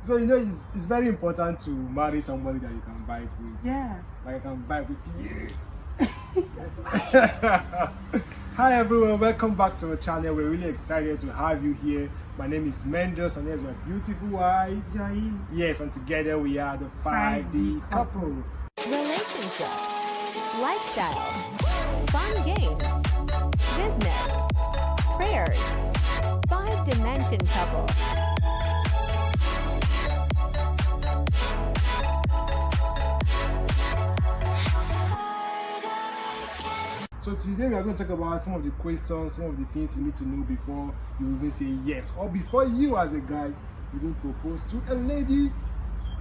So it's very important to marry somebody that you can vibe with. Yeah. Like I can vibe with you. Hi everyone, welcome back to our channel. We're really excited to have you here. My name is Mendes and here's my beautiful wife, Joy. Yes, and together we are the 5D couple. Relationship, lifestyle, fun games, business, prayers, 5-dimension couple. So today we are going to talk about some of the questions, some of the things you need to know before you even say yes, or before you as a guy even propose to a lady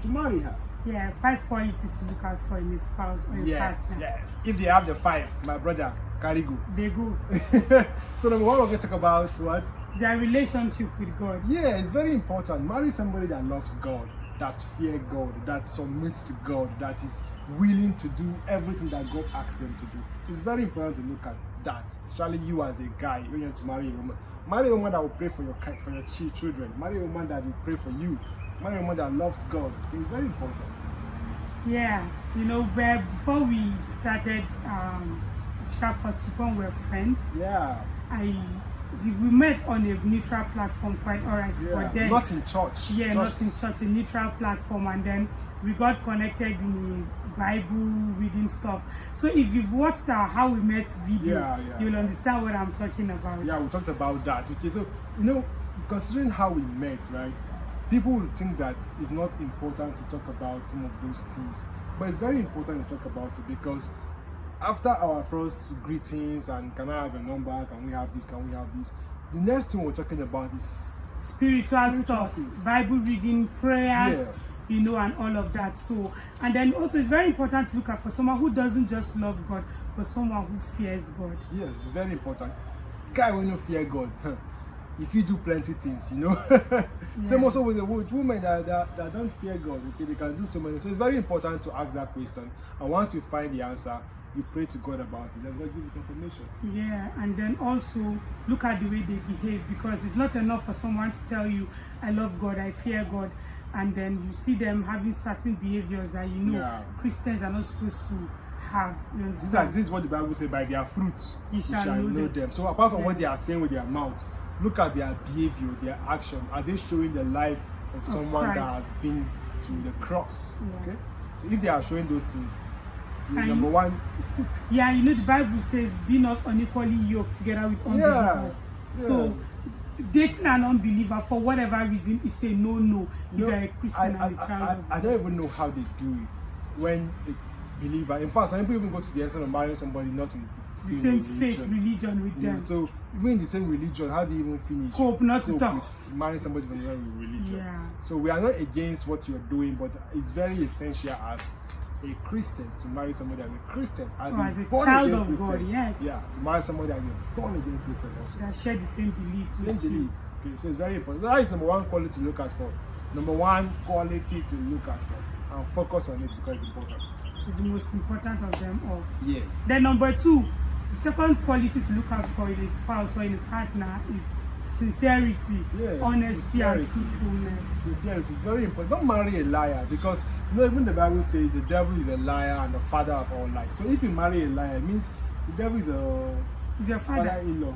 to marry her. Yeah, 5 qualities to look out for in a spouse or a partner. Yes. If they have the 5, my brother, carry go. They go. So number 1, we're going to talk about what? Their relationship with God. Yeah, it's very important. Marry somebody that loves God, that fears God, that submits to God, that is willing to do everything that God asks them to do. It's very important to look at that, especially you as a guy when you want to marry a woman. Marry a woman that will pray for your children. Marry a woman that will pray for you. Marry a woman that loves God. It's very important. Yeah, where before we started Sharp when we were friends. Yeah. We met on a neutral platform, quite alright. Yeah. But then Not in church. Yeah, not in church, a neutral platform, and then we got connected in a Bible reading stuff. So if you've watched our How We Met video, you'll understand what I'm talking about. Yeah, we talked about that. Okay, so considering how we met, right? People will think that it's not important to talk about some of those things, but it's very important to talk about it because after our first greetings and can I have a number, can we have this, the next thing we're talking about is spiritual stuff, things. Bible reading, prayers, and all of that. So, and then also it's very important to look at for someone who doesn't just love God, but someone who fears God. Yes, it's very important. Guy when you fear God, if you do plenty things, Same also with women that don't fear God, okay, they can do so many. So it's very important to ask that question, and once you find the answer, you pray to God about it. Then God give you confirmation. Yeah, and then also look at the way they behave, because it's not enough for someone to tell you, I love God, I fear God, and then you see them having certain behaviors that Christians are not supposed to have. You understand? This is what the Bible says: by their fruits you shall know them. So apart from what they are saying with their mouth, look at their behavior, their action. Are they showing the life of someone that has been to the cross? Yeah. Okay. So if they are showing those things, number 1 is stick. Yeah, the Bible says, be not unequally yoked together with unbelievers. Yeah. So dating an unbeliever for whatever reason is a no. If you're a Christian and a child of God. I don't even know how they do it when a believer. In fact, some people even go to the extent of marrying somebody not in the same faith religion with them. So even in the same religion, how do you even finish? Cope to talk. With marrying somebody from another religion. Yeah. So we are not against what you're doing, but it's very essential as a Christian to marry somebody as a Christian, as a child of Christian. God. Yes. Yeah, to marry somebody as a born again Christian also. That share the same belief. Okay, so it's very important. So that is number 1 quality to look out for. Number 1 quality to look out for, and focus on it because it's important. It's the most important of them all. Yes. Then number 2, the second quality to look out for in a spouse or in a partner is sincerity, honesty, and truthfulness. Sincerity is very important. Don't marry a liar, because even the Bible says the devil is a liar and the father of all lies. So if you marry a liar, it means the devil is your father-in-law.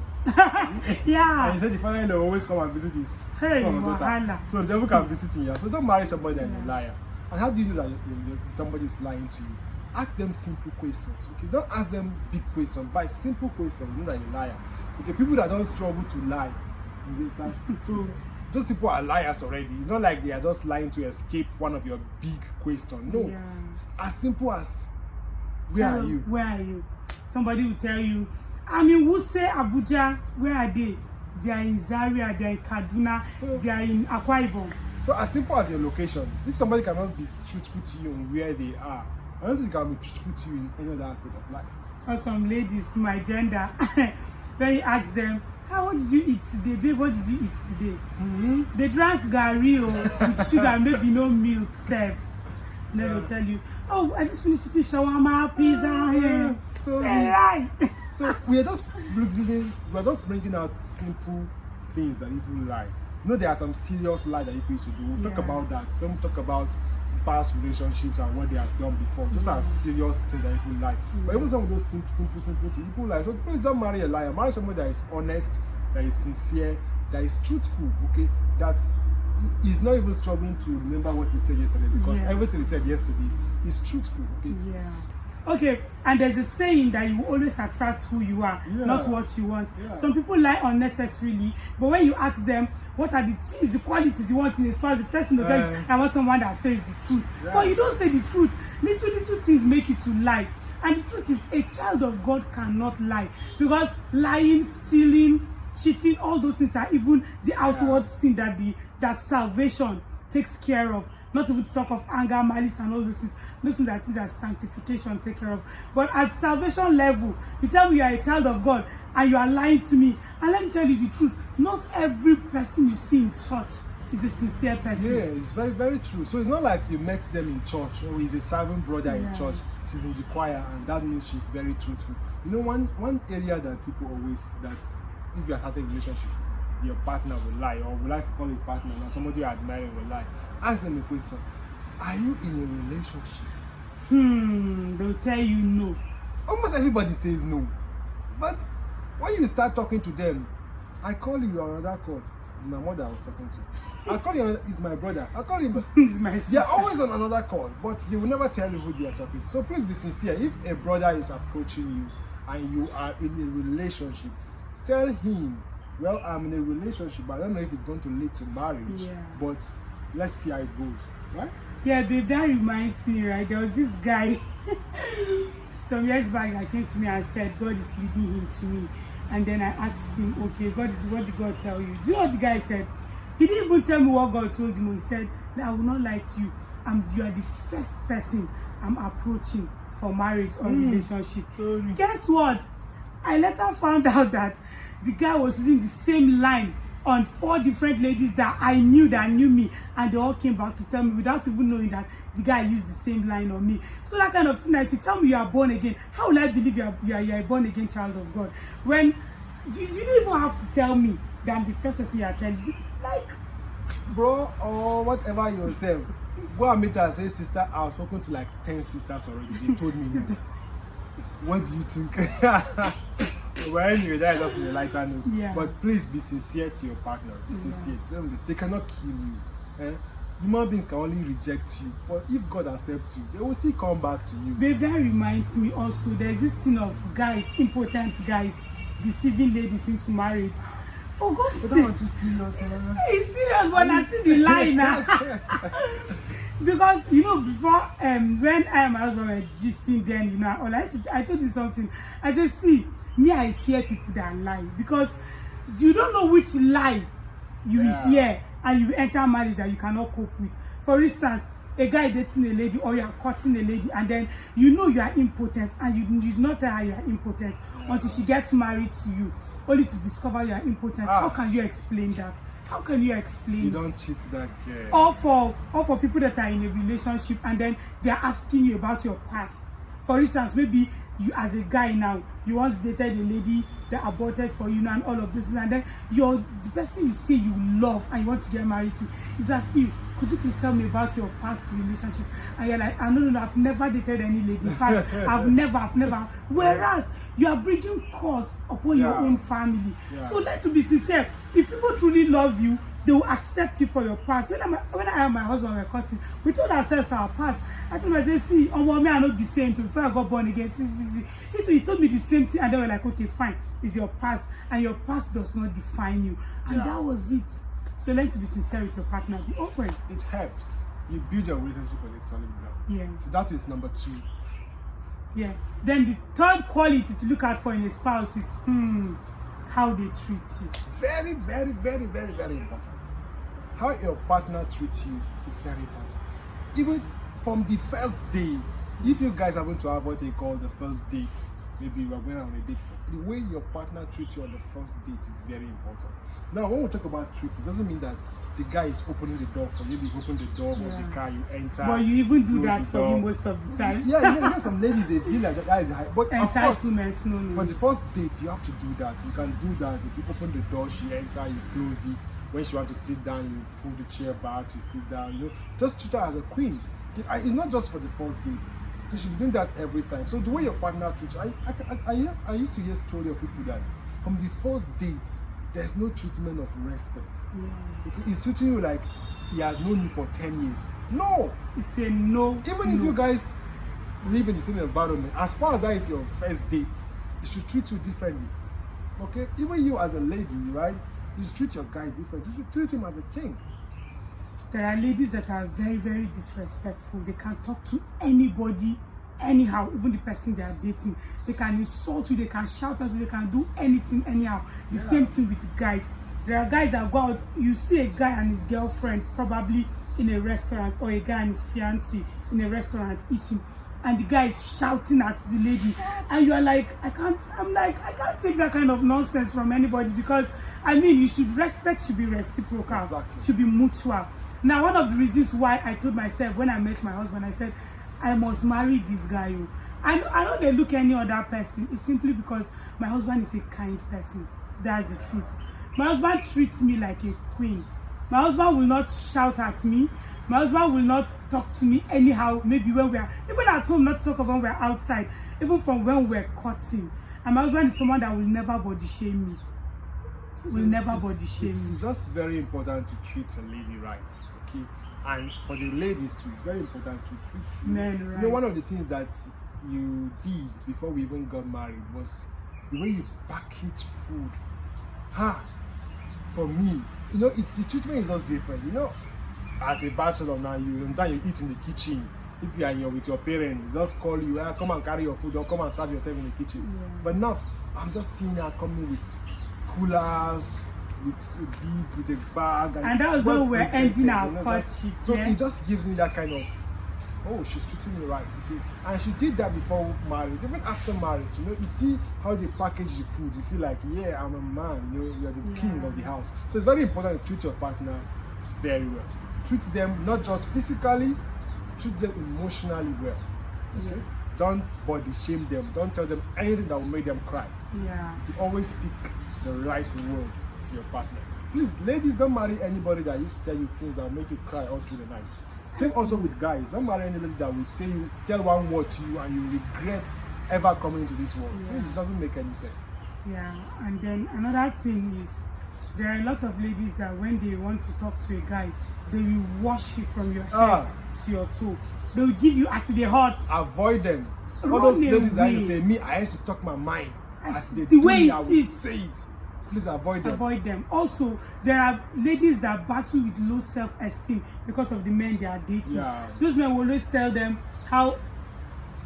Yeah. And he said the father-in-law always come and visit his son or daughter. So the devil can visit you. So don't marry somebody that is a liar. And how do you know that somebody is lying to you? Ask them simple questions. Okay, don't ask them big questions. By simple questions, you know that you're a liar. Okay, people that don't struggle to lie. So those people are liars already. It's not like they are just lying to escape one of your big questions. No, it's as simple as where are you? Where are you? Somebody will tell you, who say Abuja? Where are they? They are in Zaria, they are in Kaduna, they are in Akwa Ibom. So as simple as your location. If somebody cannot be truthful to you on where they are, I don't think they can be truthful to you in any other aspect of life. Or some ladies, my gender, when you ask them, what did you eat today? Babe, what did you eat today? They drank gari with sugar, maybe no milk, serve. And then they'll tell you, oh, I just finished eating shawarma, pizza here. So we are just bringing out simple things that people like. You know, there are some serious lies that people used to do. We'll talk about that. Some talk about past relationships and what they have done before. Those are serious things that people like. But even some of those simple things people like. So please don't marry a liar. Marry someone that is honest, that is sincere, that is truthful. Okay, that is not even struggling to remember what he said yesterday, because everything he said yesterday is truthful. Okay. Yeah. Okay, and there's a saying that you always attract who you are, not what you want. Some people lie unnecessarily, but when you ask them what are the things, the qualities you want in a spouse, the person that tells I want someone that says the truth. But you don't say the truth. Little things make you to lie. And the truth is, a child of God cannot lie, because lying, stealing, cheating, all those things are even the outward sin that salvation takes care of. Not even to talk of anger, malice, and all those things. Those things that things that sanctification take care of. But at salvation level, you tell me you are a child of God and you are lying to me. And let me tell you the truth. Not every person you see in church is a sincere person. Yeah, it's very, very true. So it's not like you met them in church, or he's a servant brother in church, she's in the choir, and that means she's very truthful. You know, one area that people always, that if you are starting a relationship, your partner will lie, or we like to call it partner, or somebody you admire will lie. Ask them a question. Are you in a relationship? They'll tell you no. Almost everybody says no. But when you start talking to them, I call you on another call. It's my mother I was talking to. I call you, it's my brother. I call him, It's my sister. they're always on another call, but they will never tell you who they are talking to. So please be sincere. If a brother is approaching you and you are in a relationship, tell him, well, I'm in a relationship, but I don't know if it's going to lead to marriage, but let's see how it goes, right? Yeah, babe, that reminds me, right? There was this guy some years back that came to me and said God is leading him to me. And then I asked him, okay, what did God tell you? Do you know what the guy said? He didn't even tell me what God told him. He said, I will not lie to you. You are the first person I'm approaching for marriage or relationship. Guess what? I later found out that the guy was using the same line on 4 different ladies that I knew that knew me, and they all came back to tell me without even knowing that the guy used the same line on me. So that kind of thing, that if you tell me you are born again, how will I believe you are a born again child of God? When you don't even have to tell me that I'm the first person you are telling. Like, bro, or whatever yourself, go and meet her and say, sister, I've spoken to like 10 sisters already. They told me no. What do you think? Well, anyway, that is just in a lighter note. But please be sincere to your partner. Be sincere. They cannot kill you. Human beings can only reject you, but if God accepts you, they will still come back to you. Babe, that reminds me also, there's this thing of guys, impotent guys, deceiving ladies into marriage. For God's sake. That one too serious, man. It's serious, but I see the line now. Because, you know, before, when I and my husband were gisting then, you know, I told you something. I said, see, me, I fear people that lie, because you don't know which lie you will hear and you will enter marriage that you cannot cope with. For instance, a guy dating a lady, or you are courting a lady, and then you know you are impotent, and you do not tell her you are impotent until she gets married to you, only to discover you are impotent. How can you explain that? How can you explain? You don't cheat that girl. Or for people that are in a relationship and then they are asking you about your past. For instance, maybe you as a guy now, you once dated a lady that aborted for you and all of this, and then the person you say you love and you want to get married to is asking you, could you please tell me about your past relationship? And you're like, no, I've never dated any lady. In fact, I've never. Whereas you are bringing curse upon your own family. So let's be sincere. If people truly love you, they will accept you for your past. When I and my husband were cutting, we told ourselves our past. I told myself, see, me I not be saying to before I got born again. See. He told me the same thing, and they were like, okay, fine, it's your past, and your past does not define you. And that was it. So learn to be sincere with your partner. Be open. It helps. You build your relationship on a solid ground. So that is number 2. Then the third quality to look out for in a spouse is how they treat you. Very, very, very, very, very important. How your partner treats you is very important. Even from the first day, if you guys are going to have what they call the first date, maybe you are going on a date, the way your partner treats you on the first date is very important. Now, when we talk about treats, it doesn't mean that the guy is opening the door for you. You open the door of the car, you enter. But you even do that for me most of the time. You know some ladies, they feel like that is high. But of course, no. for the first date, you have to do that. You can do that. If you open the door, she enter, you close it. When she wants to sit down, you pull the chair back, you sit down, you know, just treat her as a queen. It's not just for the first date. You should be doing that every time. So the way your partner treats you, I used to hear story of people that from the first date, there's no treatment of respect. Yeah. He's treating you like he has known you for 10 years. No! It's a no. Even if you guys live in the same environment, as far as that is your first date, he should treat you differently. Okay? Even you as a lady, right? You should treat your guy differently. You should treat him as a king. There are ladies that are very, very disrespectful. They can talk to anybody anyhow, even the person they are dating. They can insult you, they can shout at you, they can do anything anyhow. The same thing with guys. There are guys that go out, you see a guy and his girlfriend probably in a restaurant, or a guy and his fiancé in a restaurant eating, and the guy is shouting at the lady, and you are like, I can't take that kind of nonsense from anybody, because I mean, you should respect, should be reciprocal, exactly. Should be mutual. Now, one of the reasons why I told myself when I met my husband, I said, I must marry this guy. I know they look any other person. It's simply because my husband is a kind person. That's the truth. My husband treats me like a queen. My husband will not shout at me. My husband will not talk to me anyhow. Maybe when we are, even at home, not talk of when we're outside, even from when we're cutting. And my husband is someone that will never body shame me. It's just very important to treat a lady right, okay? And for the ladies too, it's very important to treat men right. You know, one of the things that you did before we even got married was the way you package food. For me, you know, the treatment is just different. You know, as a bachelor now, sometimes you eat in the kitchen. If you are with your parents, just call you, come and carry your food, or come and serve yourself in the kitchen. Yeah. But now, I'm just seeing her coming with coolers, with a bag, and that was when we're ending our courtship. So it just gives me that kind of, oh, she's treating me right, okay? And she did that before marriage. Even after marriage, you know, you see how they package the food. You feel like, yeah, I'm a man. You know, you're the king of the house. So it's very important to treat your partner very well. Treat them not just physically, treat them emotionally well. Okay? Yes. Don't body shame them. Don't tell them anything that will make them cry. Yeah. You always speak the right word to your partner. Please, ladies, don't marry anybody that used to tell you things that will make you cry all through the night. Same also with guys. Don't marry anybody that will say you, tell one word to you and you regret ever coming into this world. Yeah. It doesn't make any sense. Yeah, and then another thing is, there are a lot of ladies that when they want to talk to a guy, they will wash you from your head to your toe. They will give you acid hot. Avoid them. All those ladies that say, me, I used to talk my mind. As they the do way me, it I will is. say it. Please avoid them. Avoid them. Also, there are ladies that battle with low self-esteem because of the men they are dating. Yeah. Those men will always tell them how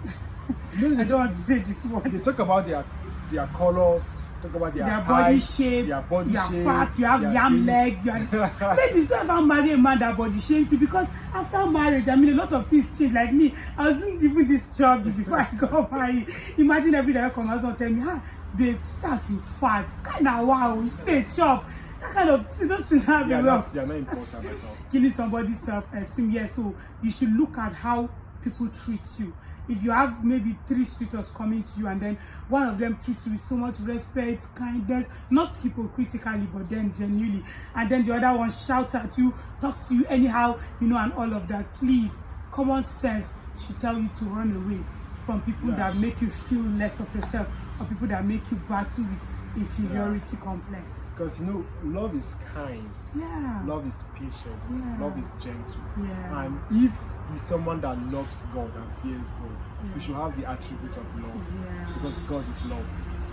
I don't want to say this word. They talk about their colors, talk about their body height, shape, their body you are shape, fat, you have yam leg, you are ladies don't ever marry a man that body shames you, because after marriage, I mean, a lot of things change. Like me, I wasn't even this chubby before I got married. Imagine every day I come out and tell me, babe, sass you fat, kind of wow, you see a chop. That kind of, see, those things have a lot. They are not important at all. Killing somebody's self-esteem. Yeah, so you should look at how people treat you. If you have maybe 3 suitors coming to you and then one of them treats you with so much respect, kindness, not hypocritically, but then genuinely, and then the other one shouts at you, talks to you anyhow, you know, and all of that, please, common sense should tell you to run away from people that make you feel less of yourself, or people that make you battle with inferiority complex. Because, you know, love is kind. Yeah. Love is patient. Yeah. Love is gentle. Yeah. And if he's someone that loves God and fears God, you should have the attribute of love. Yeah. Because God is love.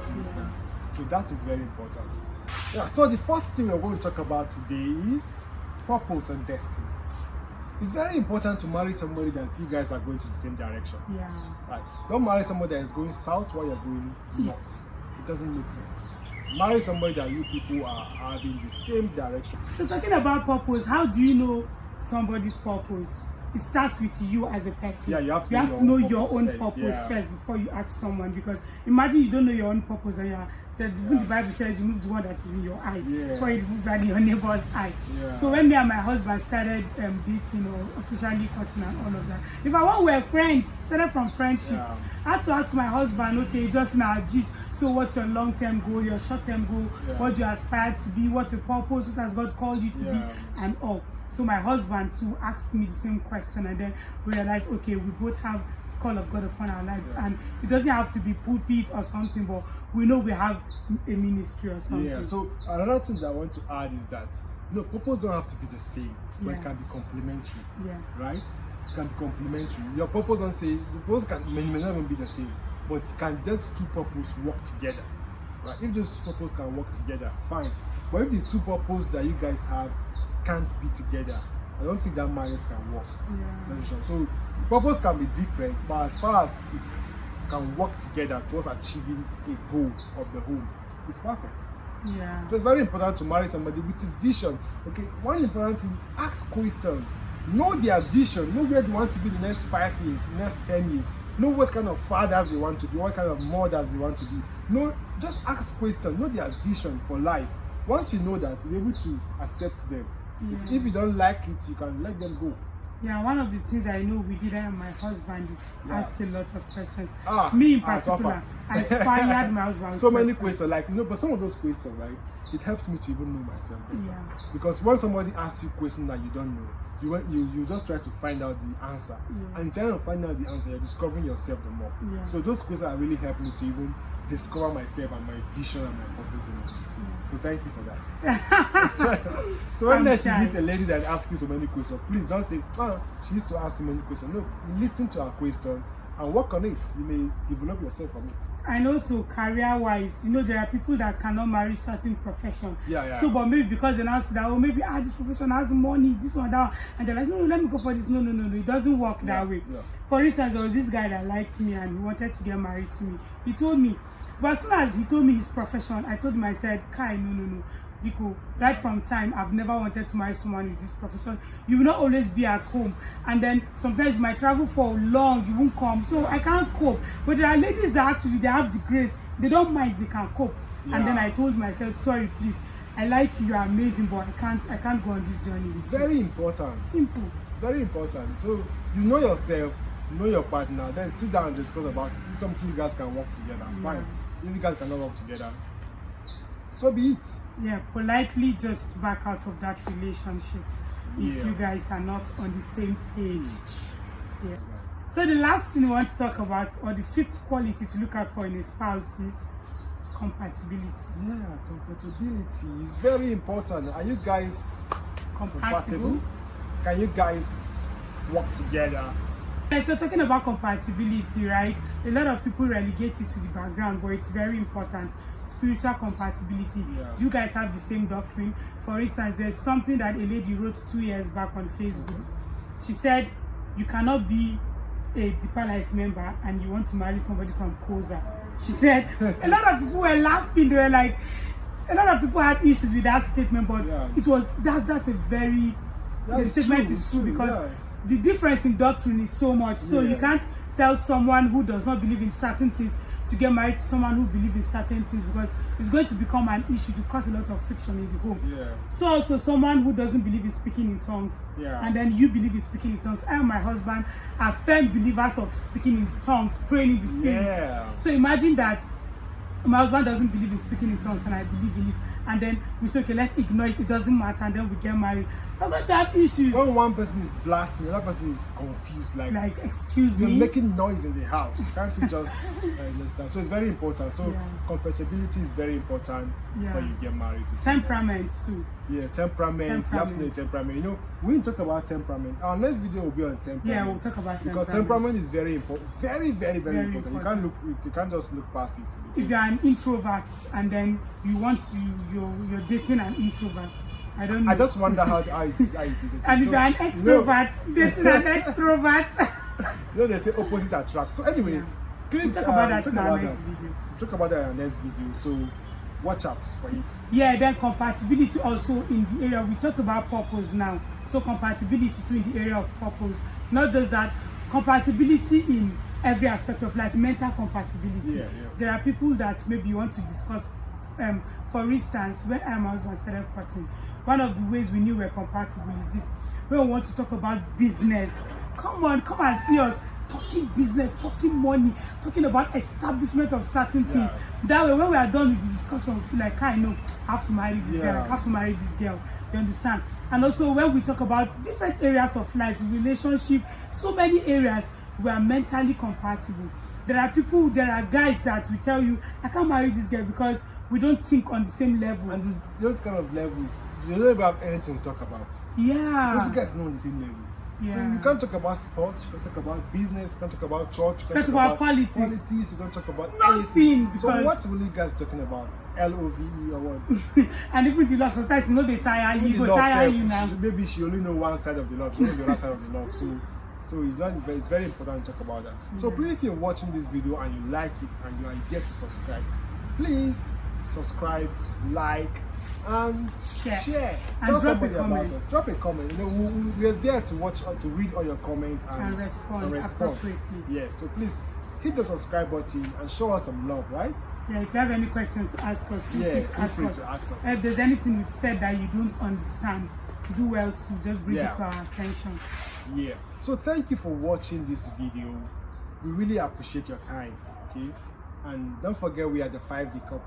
Understand? So that is very important. Yeah. So the first thing we're going to talk about today is purpose and destiny. It's very important to marry somebody that you guys are going to the same direction. Yeah. Right. Don't marry somebody that is going south while you're going east. It doesn't make sense. Marry somebody that you people are having the same direction. So talking about purpose, how do you know somebody's purpose? It starts with you as a person. Yeah, you have to know your own purpose purpose first before you ask someone. Because imagine you don't know your own purpose and you're Even the Bible says remove the one that is in your eye before you remove that in your neighbor's eye. Yeah. So when me and my husband started dating or officially cutting and all of that, if I want, we're friends, started from friendship. I had to ask my husband, okay, just now, geez, so what's your long-term goal, your short-term goal, what do you aspire to be, what's your purpose, what has God called you to be, and all. So my husband too asked me the same question, and then we realized, okay, we both have the call of God upon our lives, and it doesn't have to be pulpit or something, but we know we have a ministry or something. Yeah. So another thing that I want to add is that purpose don't have to be the same, but it can be complementary. Yeah. Right? It can be complementary. Your purpose may not even be the same, but can just two purposes work together? Right? If those two purposes can work together, fine. But if the two purposes that you guys have can't be together, I don't think that marriage can work. Yeah. So the purpose can be different, but as far as it can work together towards achieving a goal of the home, it's perfect. Yeah. So it's very important to marry somebody with a vision. Okay, one important thing: ask questions. Know their vision. Know where they want to be the next 5 years, next 10 years. Know what kind of fathers they want to be, what kind of mothers they want to be. Just ask questions. Know their vision for life. Once you know that, you're able to accept them. Yeah. If you don't like it, you can let them go. Yeah, one of the things I know we did, and my husband is ask a lot of questions. Me in particular, I fired my husband. So many questions, but some of those questions, right? It helps me to even know myself better. Yeah. Because when somebody asks you a question that you don't know, you just try to find out the answer. Yeah. And trying to find out the answer, you're discovering yourself the more. Yeah. So those questions are really helping me to even discover myself and my vision and my purpose. So thank you for that. So when next you meet a lady that asks you so many questions, please don't say, she used to ask so many questions. No, listen to her question and work on it. You may develop yourself from it. And also career-wise, there are people that cannot marry certain profession. Yeah. So, but maybe because they now see that, maybe this profession has money, this one, that one, and they're like, no, let me go for this. No, it doesn't work that way. Yeah. For instance, there was this guy that liked me and he wanted to get married to me. He told me, but as soon as he told me his profession, I told him, I said, Kai, no. Because right from time, I've never wanted to marry someone with this profession. You will not always be at home, and then sometimes you might travel for long, you won't come, so I can't cope. But there are ladies that actually they have the grace, they don't mind, they can cope. And then I told myself, sorry, please, I like you, you're amazing, but I can't go on this journey with you. Very important. Simple. Very important. So you know yourself, you know your partner, then sit down and discuss about this. Something you guys can work together. Fine. If you guys cannot work together, so be it. Yeah, politely just back out of that relationship if you guys are not on the same page. Yeah. So the last thing we want to talk about, or the fifth quality to look out for in a spouse, is compatibility. Yeah, compatibility is very important. Are you guys compatible? Can you guys work together? So talking about compatibility, right? A lot of people relegate it to the background, but it's very important. Spiritual compatibility. Yeah. Do you guys have the same doctrine? For instance, there's something that a lady wrote 2 years back on Facebook. She said, you cannot be a Deeper Life member and you want to marry somebody from Koza. She said, a lot of people were laughing. They were like, a lot of people had issues with that statement, but it was that's a very, the statement is true because the difference in doctrine is so much. So you can't tell someone who does not believe in certain things to get married to someone who believes in certain things, because it's going to become an issue to cause a lot of friction in the home. So also someone who doesn't believe in speaking in tongues, and then you believe in speaking in tongues. I and my husband are firm believers of speaking in tongues, praying in the spirit. So imagine that my husband doesn't believe in speaking in tongues and I believe in it, and then we say, okay, let's ignore it, it doesn't matter, and then we get married. We're going to have issues. When one person is blasting, the other person is confused, like excuse me, you're making noise in the house. Can't you just understand? So it's very important. So compatibility is very important before you get married. Temperament too. Yeah, temperament. You have to know temperament. We didn't talk about temperament. Our next video will be on temperament. Yeah, we'll talk about temperament. Because temperament is very important. Very, very, very important. You can't just look past it. If you're an introvert and then you want to, you're dating an introvert, I don't know. I just wonder how it is. And if you're an extrovert, dating an extrovert. They say opposites attract. So anyway, we'll talk about that in our next video. We'll talk about that in our next video. So watch out for it. Yeah, then compatibility also in the area. We talked about purpose now. So compatibility too in the area of purpose. Not just that, compatibility in every aspect of life. Mental compatibility. There are people that maybe you want to discuss For instance, when I and my husband started cutting, one of the ways we knew we're compatible is this: when we want to talk about business, come and see us talking business, talking money, talking about establishment of certain things. That way, when we are done with the discussion, we feel like, I know I have to marry this girl, I have to marry this girl. You understand? And also when we talk about different areas of life, relationship, so many areas, we are mentally compatible. There are guys that will tell you, I can't marry this girl because we don't think on the same level. And those kind of levels, you don't even have anything to talk about. Yeah. Those guys are not on the same level. Yeah. So you can't talk about sports, you can't talk about business, you can't talk about church, you can't talk about politics, you can't talk about nothing. Because so what will you guys be talking about? LOVE or what? And even the love, sometimes you know they tire you, go tire you now. Maybe she only know one side of the love, she only know the other side of the love. So it's very important to talk about that. So please, if you're watching this video and you like it and you are yet to subscribe, please subscribe, like, and share. And Tell drop somebody a comment. about us. Drop a comment. You know, we're there to watch, to read all your comments and respond appropriately. Yeah. So please hit the subscribe button and show us some love, right? Yeah. If you have any questions to ask us, feel free to ask us. If there's anything we've said that you don't understand, do well to just bring it to our attention. Yeah. So thank you for watching this video. We really appreciate your time. Okay. And don't forget, we are the 5D couple.